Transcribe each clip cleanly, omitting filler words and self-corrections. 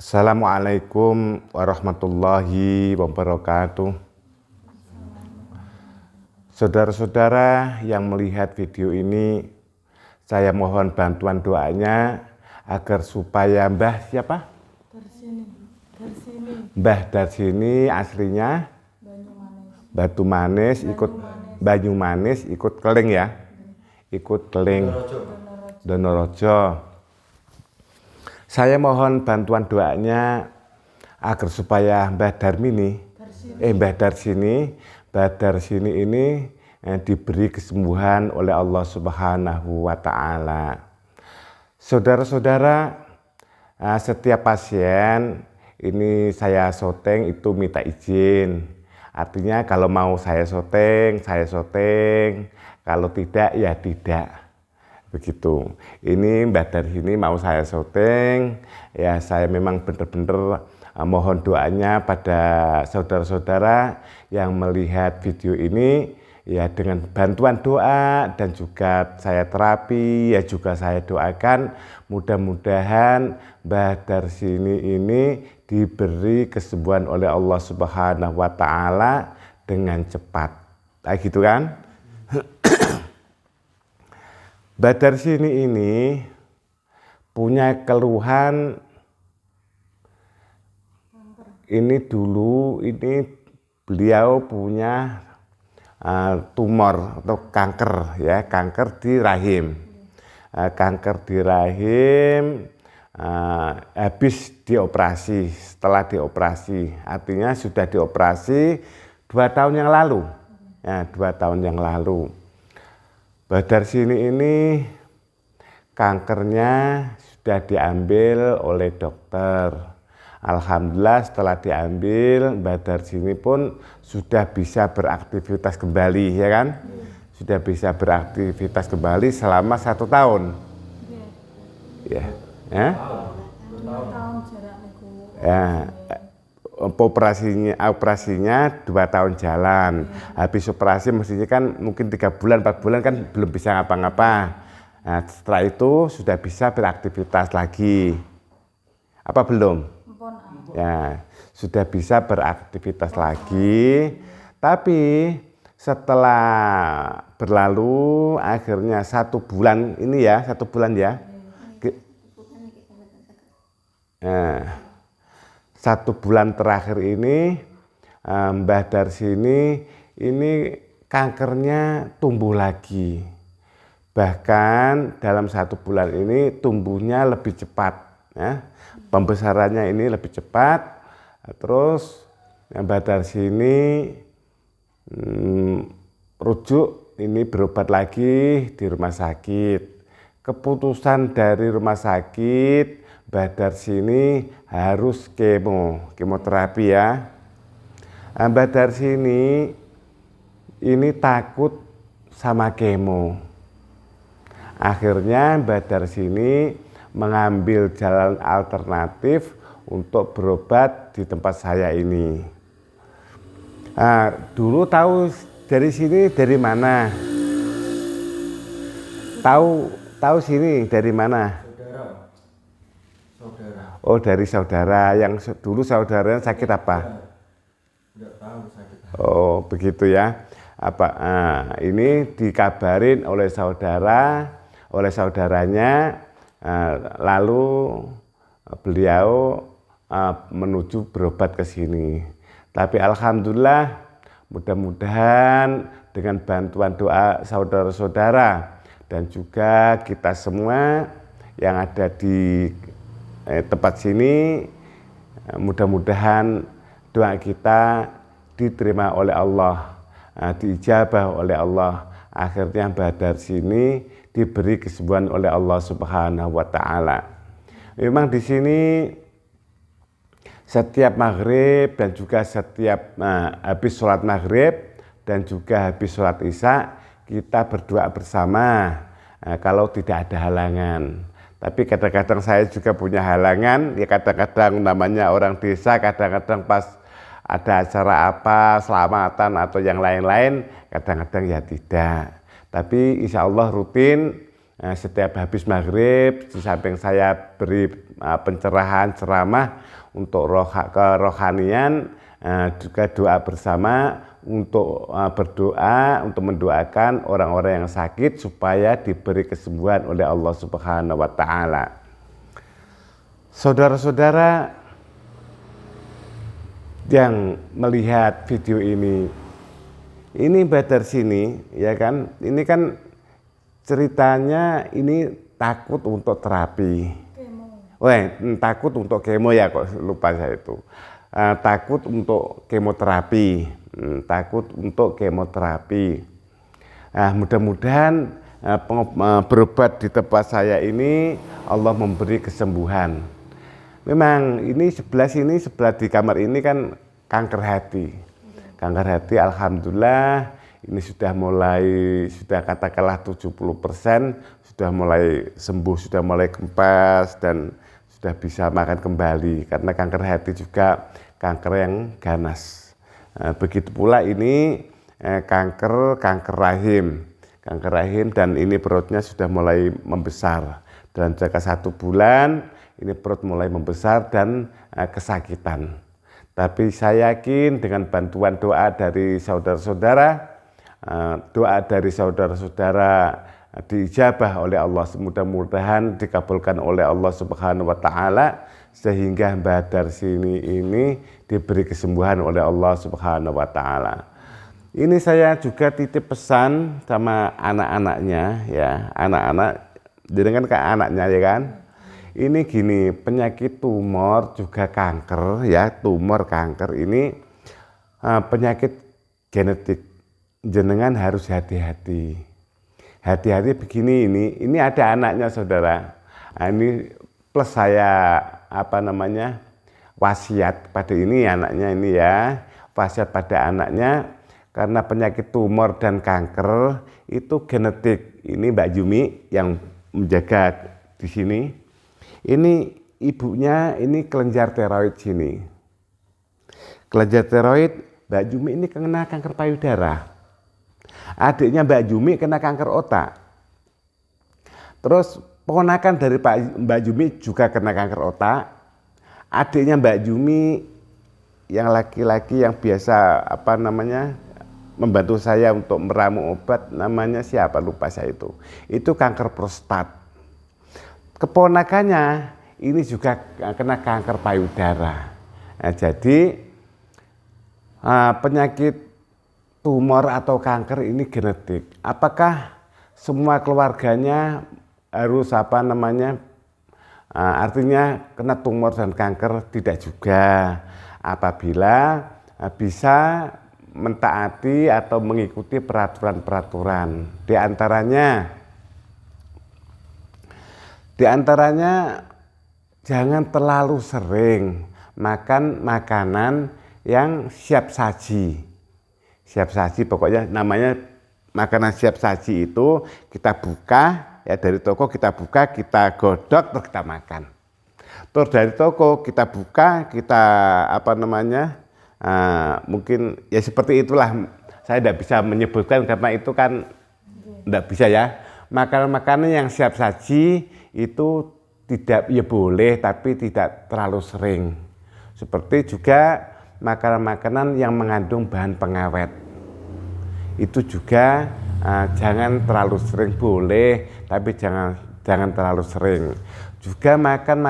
Assalamualaikum warahmatullahi wabarakatuh. Saudara-saudara yang melihat video ini, saya mohon bantuan doanya agar supaya Mbah siapa? Mbah Darsini aslinya Banyumanis ikut Banyumanis ikut Keling ya, ikut Keling Donorojo. Saya mohon bantuan doanya agar supaya Mbah Darsini ini diberi kesembuhan oleh Allah Subhanahu wa Ta'ala. Saudara-saudara, setiap pasien ini saya syuting itu minta izin. Artinya kalau mau saya syuting, kalau tidak ya tidak. Begitu. Ini Mbah Darsini mau saya syuting, ya saya memang benar-benar mohon doanya pada saudara-saudara yang melihat video ini, ya dengan bantuan doa dan juga saya terapi, ya juga saya doakan mudah-mudahan Mbah Darsini ini diberi kesembuhan oleh Allah Subhanahu wa Ta'ala dengan cepat. Kayak gitu kan? Mbah Darsini ini punya keluhan ini dulu, ini beliau punya tumor atau kanker ya, kanker di rahim. Kanker di rahim habis dioperasi, setelah dioperasi, artinya sudah dioperasi 2 tahun yang lalu. Ya, 2 tahun yang lalu. Mbah Darsini ini kankernya sudah diambil oleh dokter. Alhamdulillah setelah diambil Mbah Darsini pun sudah bisa beraktivitas kembali, ya kan? Sudah bisa beraktivitas kembali selama 1 tahun. Ya. Operasinya 2 tahun jalan. Habis operasi mestinya kan mungkin 3 bulan 4 bulan kan belum bisa ngapa-ngapa. Nah, setelah itu sudah bisa beraktivitas lagi. Apa belum? Ya, sudah bisa beraktivitas lagi. Tapi setelah berlalu akhirnya 1 bulan ini ya, 1 bulan ya. Nah, 1 bulan terakhir ini Mbah Darsini ini kankernya tumbuh lagi. Bahkan dalam 1 bulan ini tumbuhnya lebih cepat ya. Pembesarannya ini lebih cepat. Terus Mbah Darsini rujuk ini berobat lagi di rumah sakit. Keputusan dari rumah sakit, Mbah Darsini harus kemoterapi ya. Mbah Darsini ini takut sama kemo. Akhirnya Mbah Darsini mengambil jalan alternatif untuk berobat di tempat saya ini. Dulu tahu dari sini dari mana? Tahu sini dari mana? Oh, dari saudara. Yang dulu saudaranya sakit apa? Tidak tahu sakit. Oh, begitu ya. Ini dikabarin oleh saudaranya, lalu beliau menuju berobat ke sini. Tapi alhamdulillah, mudah-mudahan dengan bantuan doa saudara-saudara dan juga kita semua yang ada di tempat sini, mudah-mudahan doa kita diterima oleh Allah, diijabah oleh Allah. Akhirnya Mbah Darsini diberi kesembuhan oleh Allah Subhanahu wa Ta'ala. Memang di sini setiap maghrib dan juga setiap habis sholat maghrib dan juga habis sholat isya kita berdoa bersama kalau tidak ada halangan. Tapi kadang-kadang saya juga punya halangan, ya kadang-kadang namanya orang desa, kadang-kadang pas ada acara apa, selamatan atau yang lain-lain, kadang-kadang ya tidak. Tapi insya Allah rutin, setiap habis maghrib, di samping saya beri pencerahan ceramah untuk kerohanian, juga doa bersama untuk berdoa untuk mendoakan orang-orang yang sakit supaya diberi kesembuhan oleh Allah Subhanahu wa taala. Saudara-saudara yang melihat video ini Badar sini ya kan, ini kan ceritanya ini takut untuk terapi. Takut untuk kemo ya, kok lupa saya itu. Takut untuk kemoterapi. Mudah-mudahan berobat di tempat saya ini Allah memberi kesembuhan. Memang ini sebelah di kamar ini kan kanker hati. Kanker hati alhamdulillah ini sudah katakanlah 70%, sudah mulai sembuh, sudah mulai kempas dan sudah bisa makan kembali, karena kanker hati juga kanker yang ganas. Begitu pula ini kanker rahim, dan ini perutnya sudah mulai membesar. Dalam jangka 1 bulan ini perut mulai membesar dan kesakitan. Tapi saya yakin dengan bantuan doa dari saudara-saudara, diijabah oleh Allah, mudah-mudahan dikabulkan oleh Allah Subhanahu wa taala, sehingga Badar sini ini diberi kesembuhan oleh Allah Subhanahu wa taala. Ini saya juga titip pesan sama anak-anaknya ya, jenengan ke anaknya ya kan. Ini gini, penyakit tumor juga kanker ya, tumor kanker ini penyakit genetik. Jenengan harus hati-hati. Hati-hati begini, ini ada anaknya saudara. Ini plus saya wasiat pada ini anaknya ini ya, wasiat pada anaknya, karena penyakit tumor dan kanker itu genetik. Ini Mbak Jumi yang menjaga di sini. Ini ibunya ini kelenjar tiroid sini. Kelenjar tiroid Mbak Jumi ini kena kanker payudara. Adiknya Mbak Jumi kena kanker otak. Terus ponakan dari Mbak Jumi juga kena kanker otak. Adiknya Mbak Jumi yang laki-laki yang biasa membantu saya untuk meramu obat, namanya siapa lupa saya itu. Itu kanker prostat. Keponakannya ini juga kena kanker payudara. Jadi penyakit tumor atau kanker ini genetik. Apakah semua keluarganya harus artinya kena tumor dan kanker? Tidak juga. Apabila bisa mentaati atau mengikuti peraturan-peraturan. Di antaranya jangan terlalu sering makan makanan yang siap saji. Siap saji pokoknya namanya makanan siap saji itu kita buka ya, dari toko kita buka, kita godok terus kita makan. Terus dari toko kita buka, kita mungkin ya seperti itulah. Saya tidak bisa menyebutkan karena itu kan tidak bisa ya. Makanan-makanan yang siap saji itu tidak ya boleh, tapi tidak terlalu sering. Seperti juga makanan-makanan yang mengandung bahan pengawet. Itu juga jangan terlalu sering, boleh tapi jangan terlalu sering. Juga makan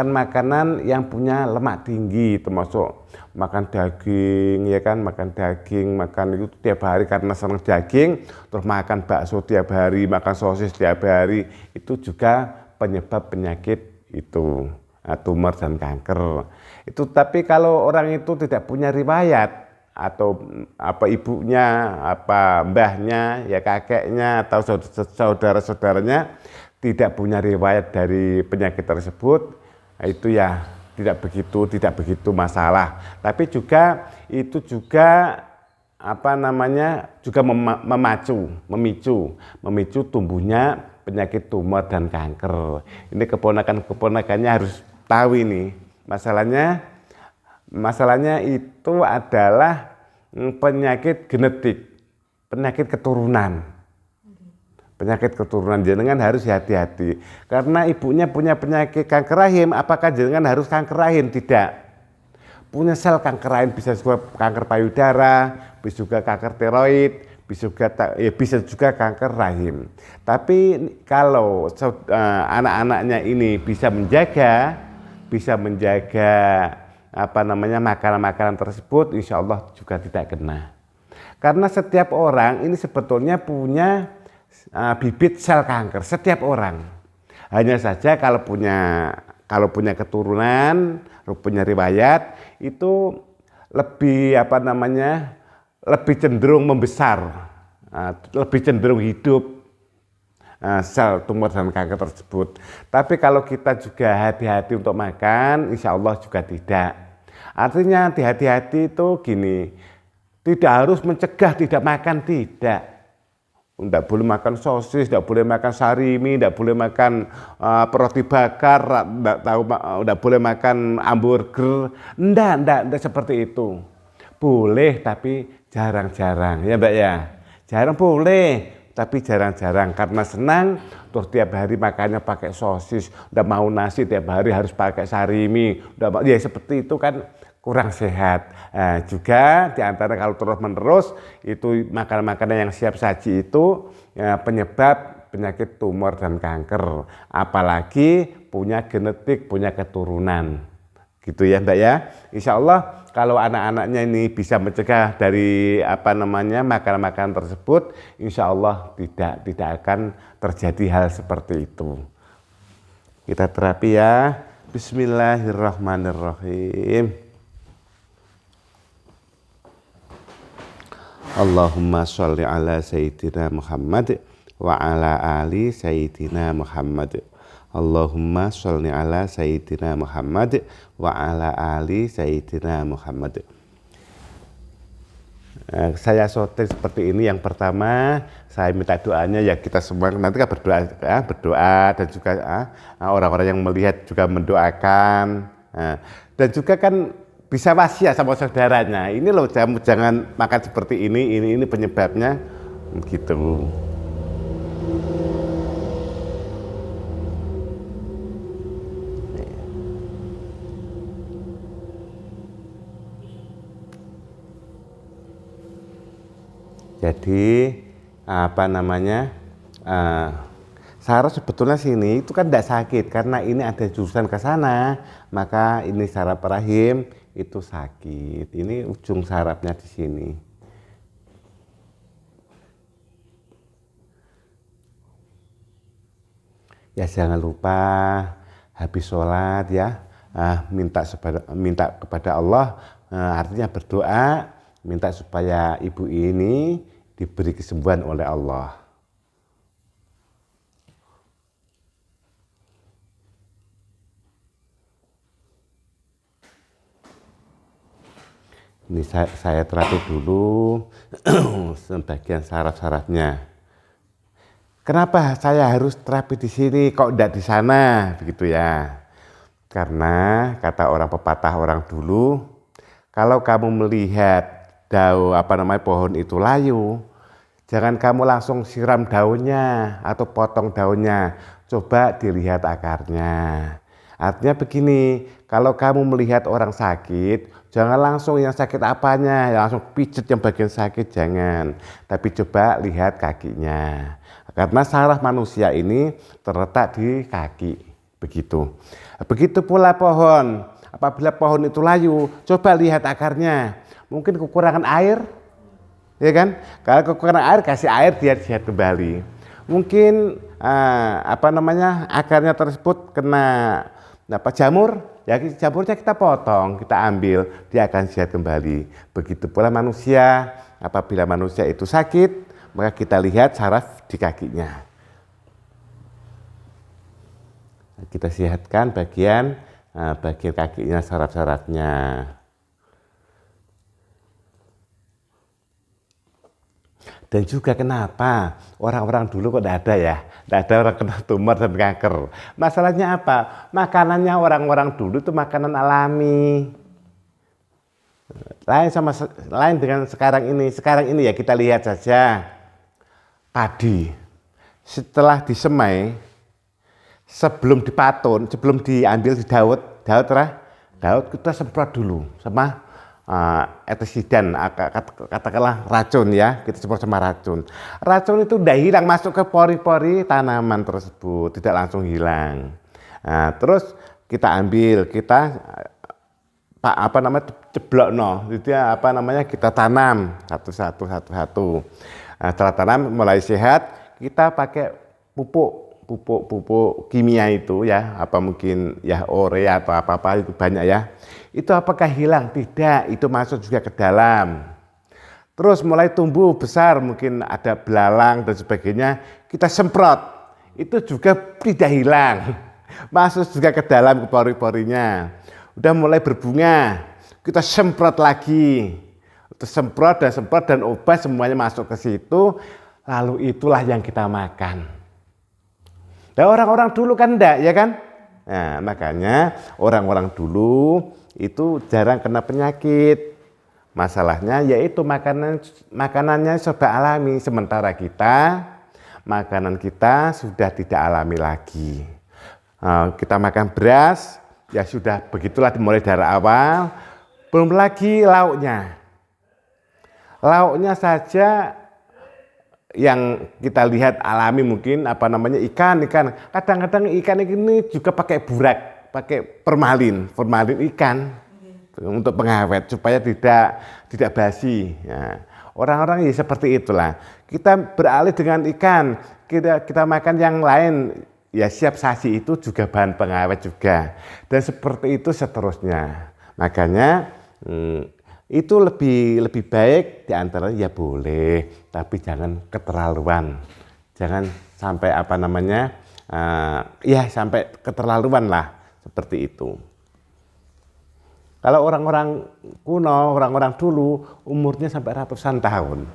makanan yang punya lemak tinggi, termasuk makan daging ya kan, makan itu tiap hari karena senang daging, terus makan bakso tiap hari, makan sosis tiap hari, itu juga penyebab penyakit itu, tumor dan kanker. Itu tapi kalau orang itu tidak punya riwayat, atau ibunya, mbahnya, ya kakeknya atau saudara-saudaranya tidak punya riwayat dari penyakit tersebut, itu ya tidak begitu masalah. Tapi juga itu juga juga memicu tumbuhnya penyakit tumor dan kanker. Ini keponakannya harus tahu ini. Masalahnya itu adalah penyakit genetik, penyakit keturunan. Penyakit keturunan jenengan harus hati-hati. Karena ibunya punya penyakit kanker rahim, apakah jenengan harus kanker rahim? Tidak. Punya sel kanker rahim bisa juga kanker payudara, bisa juga kanker tiroid, bisa juga kanker rahim. Tapi kalau anak-anaknya ini bisa menjaga makanan-makanan tersebut, insya Allah juga tidak kena. Karena setiap orang ini sebetulnya punya bibit sel kanker, setiap orang. Hanya saja kalau punya keturunan, punya riwayat itu lebih cenderung membesar, lebih cenderung hidup sel tumor dan kanker tersebut. Tapi kalau kita juga hati-hati untuk makan, insya Allah juga tidak. Artinya hati-hati itu gini, tidak harus mencegah tidak makan, tidak. Tidak boleh makan sosis, tidak boleh makan sarimi, tidak boleh makan roti bakar, tidak boleh makan hamburger. Tidak seperti itu. Boleh tapi jarang-jarang, ya Mbak ya. Jarang boleh, tapi jarang-jarang karena senang. Terus tiap hari makannya pakai sosis, udah mau nasi tiap hari harus pakai sarimi, ya seperti itu kan kurang sehat. Juga diantara kalau terus-menerus itu makanan-makanan yang siap saji itu penyebab penyakit tumor dan kanker. Apalagi punya genetik, punya keturunan. Gitu ya Mbak ya. Insya Allah kalau anak-anaknya ini bisa mencegah dari makanan-makanan tersebut, insya Allah tidak akan terjadi hal seperti itu. Kita terapi ya. Bismillahirrahmanirrahim. Allahumma sholli ala sayyidina Muhammad wa ala ali sayyidina Muhammad. Allahumma sholli ala sayyidina Muhammad wa ala ali sayyidina Muhammad. Saya shooting seperti ini. Yang pertama saya minta doanya ya kita semua nanti kan berdoa dan juga orang-orang yang melihat juga mendoakan. Dan juga kan bisa wasiat sama saudaranya. Ini loh jangan makan seperti ini penyebabnya gitu. Jadi saraf sebetulnya sini itu kan tidak sakit karena ini ada jurusan ke sana, maka ini saraf rahim itu sakit. Ini ujung sarafnya di sini. Ya jangan lupa habis sholat ya minta kepada Allah, artinya berdoa minta supaya ibu ini diberi kesembuhan oleh Allah. Ini saya terapi dulu sebagian saraf-sarafnya. Kenapa saya harus terapi di sini kok tidak di sana begitu ya? Karena kata orang pepatah orang dulu, kalau kamu melihat pohon itu layu, jangan kamu langsung siram daunnya atau potong daunnya, coba dilihat akarnya. Artinya begini, kalau kamu melihat orang sakit, jangan langsung yang sakit apanya, langsung pijet yang bagian sakit, jangan. Tapi coba lihat kakinya. Karena saraf manusia ini terletak di kaki, begitu. Begitu pula pohon, apabila pohon itu layu, coba lihat akarnya. Mungkin kekurangan air, ya kan? Kalau kekurangan air, kasih air dia sehat kembali. Mungkin akarnya tersebut kena jamur, ya jamurnya kita potong, kita ambil, dia akan sehat kembali. Begitu pula manusia, apabila manusia itu sakit, maka kita lihat saraf di kakinya. Kita sehatkan bagian kakinya, saraf-sarafnya. Dan juga kenapa orang-orang dulu kok tidak ada ya, tidak ada orang kena tumor dan kanker. Masalahnya apa? Makanannya orang-orang dulu itu makanan alami. Lain dengan sekarang ini. Sekarang ini ya kita lihat saja padi. setelah disemai, sebelum dipatun, sebelum diambil di Daud kita semprot dulu sama etisidan, katakanlah racun ya, kita semprot sama racun. Racun itu udah hilang, masuk ke pori-pori tanaman tersebut, tidak langsung hilang. Nah, terus kita ambil, kita ceblok itu ya, kita tanam satu. Nah, setelah tanam mulai sehat, kita pakai pupuk kimia itu ya, mungkin ya urea atau apa itu banyak ya. Itu apakah hilang? Tidak, itu masuk juga ke dalam. Terus mulai tumbuh besar, mungkin ada belalang dan sebagainya, kita semprot, itu juga tidak hilang, masuk juga ke dalam, ke pori-porinya. Udah mulai berbunga, kita semprot lagi, semprot dan obat semuanya masuk ke situ, lalu itulah yang kita makan. Nah, orang-orang dulu kan enggak, ya kan? Nah, makanya orang-orang dulu itu jarang kena penyakit. Masalahnya yaitu makanannya serba alami, sementara makanan kita sudah tidak alami lagi. Kita makan beras, ya sudah begitulah dimulai dari awal. Belum lagi lauknya. Lauknya saja yang kita lihat alami mungkin ikan. Kadang-kadang ikan ini juga pakai burak, pakai formalin ikan untuk pengawet supaya tidak basi. Ya. Orang-orang ya seperti itulah. Kita beralih dengan ikan, kita makan yang lain, ya siap saji itu juga bahan pengawet juga. Dan seperti itu seterusnya. Makanya itu lebih baik diantara ya boleh, tapi jangan keterlaluan. Jangan sampai sampai keterlaluan lah, seperti itu. Kalau orang-orang kuno, orang-orang dulu umurnya sampai ratusan tahun.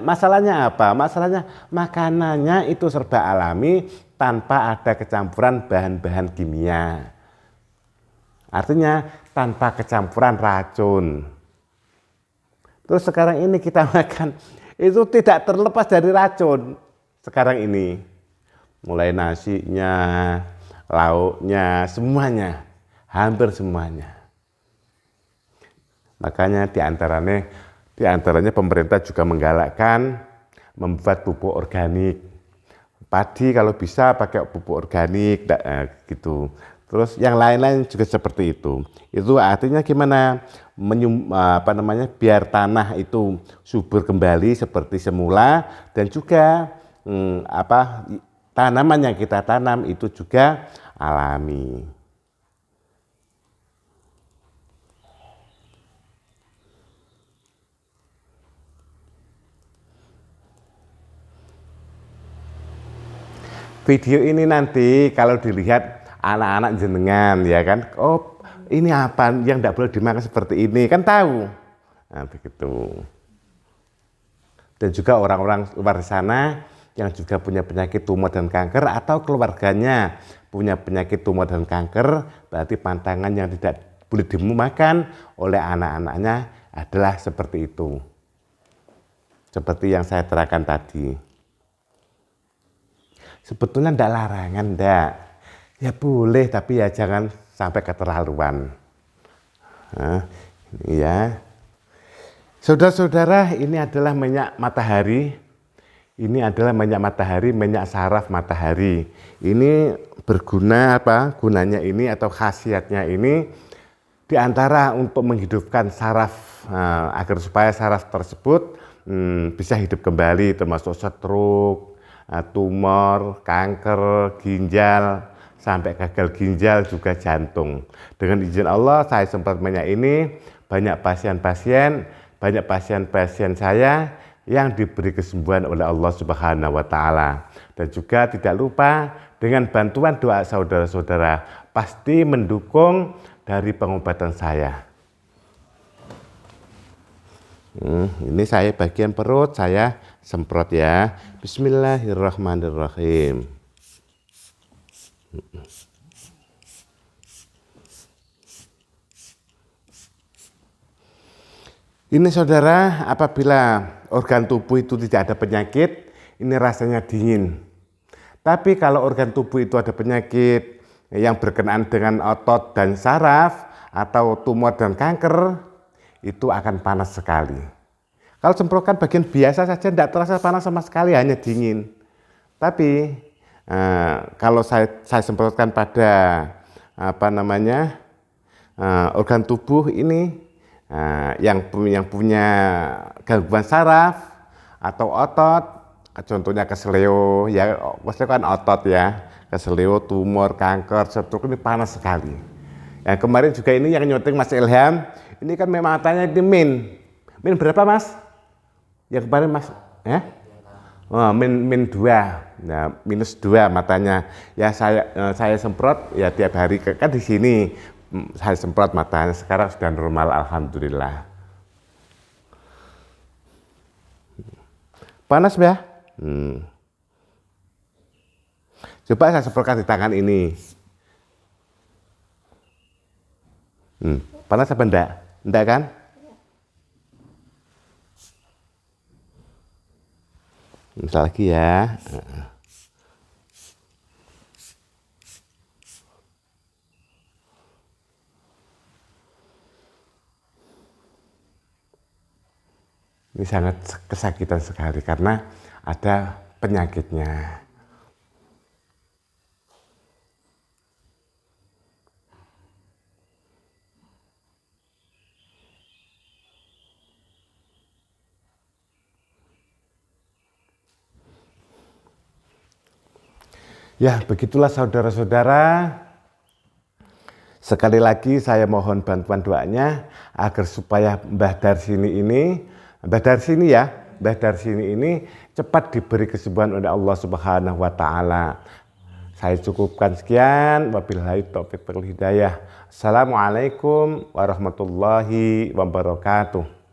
Masalahnya apa? Masalahnya makanannya itu serba alami tanpa ada kecampuran bahan-bahan kimia. Artinya tanpa kecampuran racun. Terus sekarang ini kita makan itu tidak terlepas dari racun. Sekarang ini mulai nasinya, lauknya, semuanya, hampir semuanya. Makanya diantaranya pemerintah juga menggalakkan membuat pupuk organik. Padi kalau bisa pakai pupuk organik gitu. Terus yang lain-lain juga seperti itu. Itu artinya gimana? Biar tanah itu subur kembali seperti semula, dan juga tanaman yang kita tanam itu juga alami. Video ini nanti kalau dilihat anak-anak jenengan, ya kan, oh ini apa yang tidak boleh dimakan seperti ini, kan tahu. Nah, begitu. Dan juga orang-orang luar sana yang juga punya penyakit tumor dan kanker, atau keluarganya punya penyakit tumor dan kanker, berarti pantangan yang tidak boleh dimakan oleh anak-anaknya adalah seperti itu. Seperti yang saya terangkan tadi. Sebetulnya tidak larangan, tidak. Ya boleh, tapi ya jangan sampai keterlaluan. Nah, ya. Saudara-saudara, ini adalah minyak matahari. Ini adalah minyak matahari, minyak saraf matahari. Ini berguna apa? Gunanya ini atau khasiatnya ini diantara untuk menghidupkan saraf, agar supaya saraf tersebut bisa hidup kembali, termasuk stroke, tumor, kanker, ginjal, sampai gagal ginjal, juga jantung. Dengan izin Allah, saya sempat minyak ini, banyak pasien saya yang diberi kesembuhan oleh Allah Subhanahu wa Ta'ala. Dan juga tidak lupa dengan bantuan doa saudara-saudara, pasti mendukung dari pengobatan saya. Ini saya bagian perut, saya semprot ya. Bismillahirrahmanirrahim. Ini saudara, apabila organ tubuh itu tidak ada penyakit, ini rasanya dingin. Tapi kalau organ tubuh itu ada penyakit yang berkenaan dengan otot dan saraf atau tumor dan kanker, itu akan panas sekali. Kalau semprotan bagian biasa saja tidak terasa panas sama sekali, hanya dingin. Tapi kalau saya semprotkan pada organ tubuh ini yang punya gangguan saraf atau otot, contohnya keseleo, ya keseleo kan otot ya, keseleo, tumor, kanker, stroke ini panas sekali. Yang kemarin juga ini yang nyuting Mas Ilham, ini kan memang matanya ini min berapa Mas? Yang kemarin Mas, Oh, min 2, nah, -2 matanya. Ya saya semprot ya tiap hari kan di sini saya semprot matanya. Sekarang sudah normal, alhamdulillah. Panas ya? Coba saya semprotkan di tangan ini. Panas apa enggak? Enggak kan? Misal lagi ya. Ini sangat kesakitan sekali karena ada penyakitnya. Ya, begitulah saudara-saudara. Sekali lagi saya mohon bantuan doanya agar supaya Mbah Darsini ini cepat diberi kesembuhan oleh Allah Subhanahu wa taala. Saya cukupkan sekian, wabillahi taufiq wal hidayah. Assalamualaikum warahmatullahi wabarakatuh.